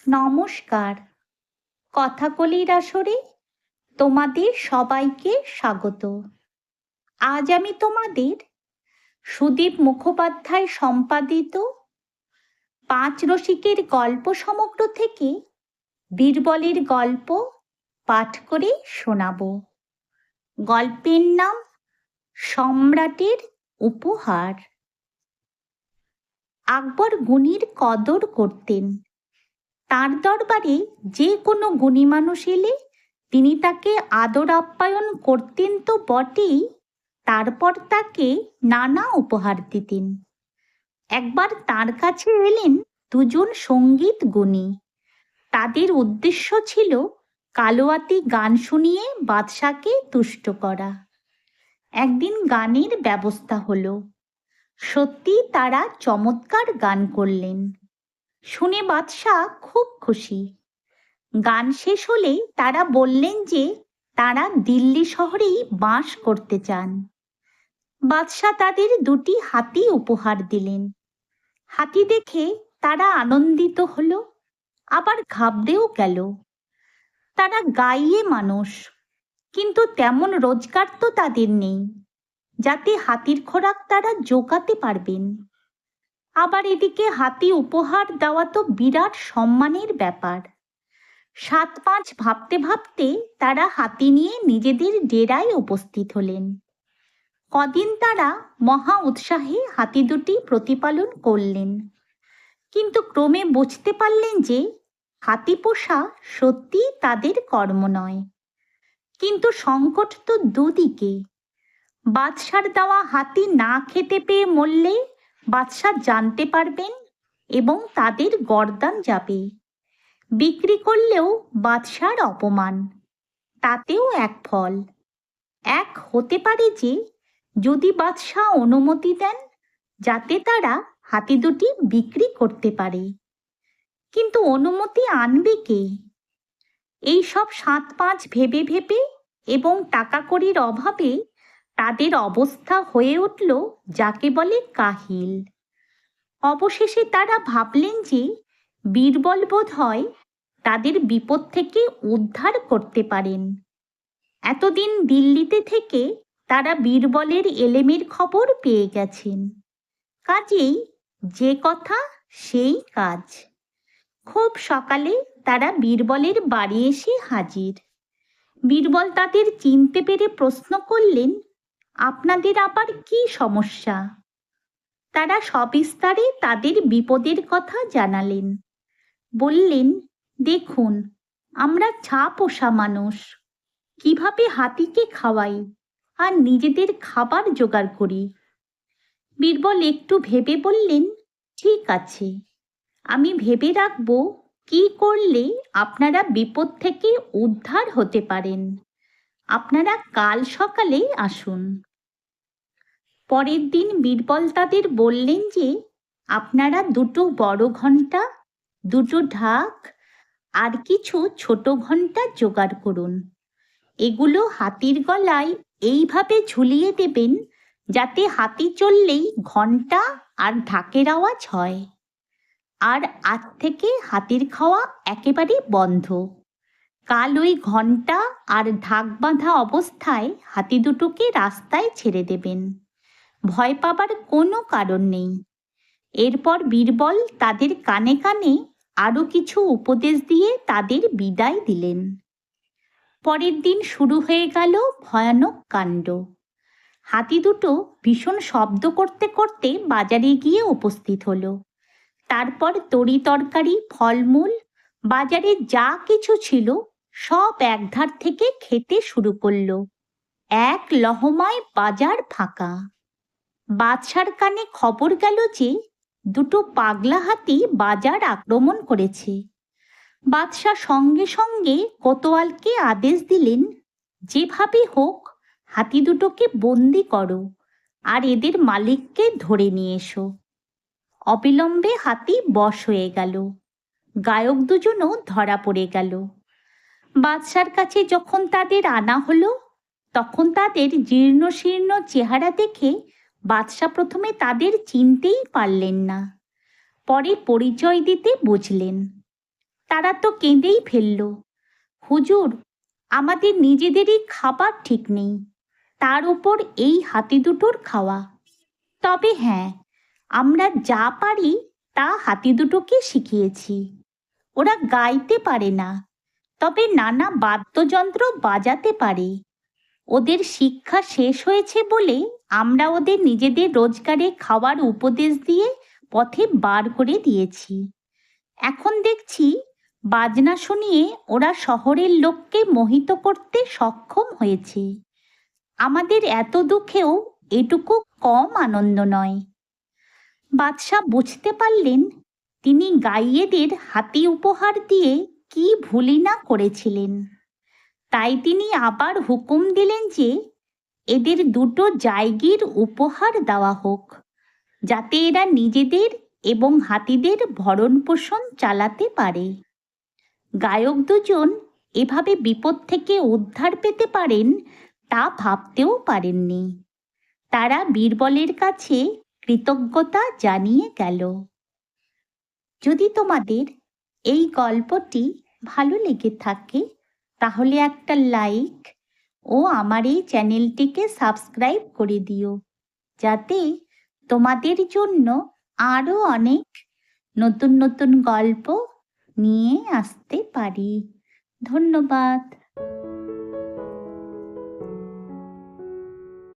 নমস্কার। কথাকলির আসরে তোমাদের সবাইকে স্বাগত। আজ আমি তোমাদের সুদীপ মুখোপাধ্যায় সম্পাদিত ৫ রসিকের গল্প সমগ্র থেকে বীরবলের গল্প পাঠ করে শোনাব। গল্পের নাম সম্রাটের উপহার। আকবর গুণীর কদর করতেন। তার দরবারে যে কোনো গুণী মানুষ এলে তিনি তাকে আদর আপ্যায়ন করতেন তো বটেই, তারপর তাকে নানা উপহার দিতেন। একবার তার কাছে এলেন দুজন সঙ্গীত গুণী। তাদের উদ্দেশ্য ছিল কালোয়াতি গান শুনিয়ে বাদশাকে তুষ্ট করা। একদিন গানের ব্যবস্থা হলো। সত্যি তারা চমৎকার গান করলেন। শুনে বাদশাহ খুব খুশি। গান শেষ হলে তারা বললেন যে তারা দিল্লি শহরেই বাস করতে চান। বাদশাহ তাদের ২টি হাতি উপহার দিলেন। হাতি দেখে তারা আনন্দিত হলো, আবার ঘাবড়েও গেল। তারা গাইয়ে মানুষ, কিন্তু তেমন রোজগার তো তাদের নেই যাতে হাতির খোরাক তারা জোগাতে পারবেন। আবার এদিকে হাতি উপহার দেওয়া তো বিরাট সম্মানের ব্যাপার। ৭-৫ ভাবতে ভাবতে তারা হাতি নিয়ে নিজেদের ডেরায় উপস্থিত হলেন। কদিন তারা মহা উৎসাহে হাতি দুটি প্রতিপালন করলেন, কিন্তু ক্রমে বুঝতে পারলেন যে হাতি পোষা সত্যি তাদের কর্ম নয়। কিন্তু সংকট তো দুদিকে। বাদশার দেওয়া হাতি না খেতে পেয়ে মরলে বাদশাহ জানতে পারবেন এবং তাদের গর্দান যাবে। বিক্রি করলেও বাদশার অপমান, তাতেও এক ফল। এক হতে পারে যে যদি বাদশাহ অনুমতি দেন যাতে তারা হাতি দুটি বিক্রি করতে পারে, কিন্তু অনুমতি আনবে কে? এই সব ৭-৫ ভেবে ভেবে এবং টাকা কড়ির অভাবে তাদের অবস্থা হয়ে উঠল যাকে বলে কাহিল। অবশেষে তারা ভাবলেন যে বীরবল বোধ হয় তাদের বিপদ থেকে উদ্ধার করতে পারেন। এতদিন দিল্লিতে থেকে তারা বীরবলের এলেমের খবর পেয়ে গেছেন। কাজেই যে কথা সেই কাজ। খুব সকালে তারা বীরবলের বাড়ি এসে হাজির। বীরবল তাদের চিনতে পেরে প্রশ্ন করলেন, আপনাদের আবার কি সমস্যা? তারা সবিস্তারে তাদের বিপদের কথা জানালেন। বললেন, দেখুন, আমরা ছা পোষা মানুষ, কিভাবে হাতিকে খাওয়াই আর নিজেদের খাবার জোগাড় করি। বীরবল একটু ভেবে বললেন, ঠিক আছে, আমি ভেবে রাখব কি করলে আপনারা বিপদ থেকে উদ্ধার হতে পারেন। আপনারা কাল সকালে আসুন। পরের দিন বীরবল তাদের বললেন যে আপনারা ২টো বড় ঘণ্টা, ২টো ঢাক আর কিছু ছোট ঘণ্টা জোগাড় করুন। এগুলো হাতির গলায় এইভাবে ঝুলিয়ে দেবেন যাতে হাতি চললেই ঘণ্টা আর ঢাকের আওয়াজ হয়। আর আজ থেকে হাতির খাওয়া একেবারে বন্ধ। কাল ওই ঘণ্টা আর ঢাক বাঁধা অবস্থায় হাতি দুটোকে রাস্তায় ছেড়ে দেবেন। ভয় পাবার কোনো কারণ নেই। এরপর বীরবল তাদের কানে কানে আরও কিছু উপদেশ দিয়ে তাদের বিদায় দিলেন। পরের দিন শুরু হয়ে গেল ভয়ানক কাণ্ড। হাতি দুটো ভীষণ শব্দ করতে করতে বাজারে গিয়ে উপস্থিত হলো। তারপর তরি তরকারি, ফলমূল, বাজারে যা কিছু ছিল সব একধার থেকে খেতে শুরু করলো। এক লহমায় বাজার ফাঁকা। বাদশার কানে খবর গেল যে ২টো পাগলা হাতি বাজার আক্রমণ করেছে। বাদশাহ সঙ্গে সঙ্গে কোতোয়ালকে আদেশ দিলেন, যেভাবে হোক হাতি দুটোকে বন্দি করো আর এদের মালিককে ধরে নিয়ে এসো। অবিলম্বে হাতি বশ হয়ে গেল। গায়ক দুজনও ধরা পড়ে গেল। বাদশার কাছে যখন তাদের আনা হলো তখন তাদের জীর্ণ শীর্ণ চেহারা দেখে বাদশাহ প্রথমে তাদের চিনতেই পারলেন না। পরে পরিচয় দিতে বুঝলেন। তারা তো কেঁদেই ফেলল, হুজুর, আমাদের নিজেদেরই খাবার ঠিক নেই, তার উপর এই হাতি দুটোর খাওয়া। তবে হ্যাঁ, আমরা যা পারি তা হাতি দুটোকে শিখিয়েছি। ওরা গাইতে পারে না, তবে নানা বাদ্যযন্ত্র বাজাতে পারে। ওদের শিক্ষা শেষ হয়েছে বলে আমরা ওদের নিজেদের রোজগারে খাওয়ার উপদেশ দিয়ে পথে বার করে দিয়েছি। এখন দেখছি বাজনা শুনিয়ে ওরা শহরের লোককে মোহিত করতে সক্ষম হয়েছে। আমাদের এত দুঃখেও এটুকু কম আনন্দ নয়। বাদশাহ বুঝতে পারলেন তিনি গাইয়েদের হাতি উপহার দিয়ে কি ভুলই না করেছিলেন। তাই তিনি আবার হুকুম দিলেন যে এদের দুটো জায়গির উপহার দেওয়া হোক, যাতে এরা নিজেদের এবং হাতিদের ভরণ পোষণ চালাতে পারে। গায়ক দুজন এভাবে বিপদ থেকে উদ্ধার পেতে পারেন তা ভাবতেও পারেননি। তারা বীরবলের কাছে কৃতজ্ঞতা জানিয়ে গেল। যদি তোমাদের এই গল্পটি ভালো লেগে থাকে তাহলে একটা লাইক ও আমার এই চ্যানেলটিকে সাবস্ক্রাইব করে দিও, যাতে তোমাদের জন্য আরও অনেক নতুন নতুন গল্প নিয়ে আসতে পারি। ধন্যবাদ।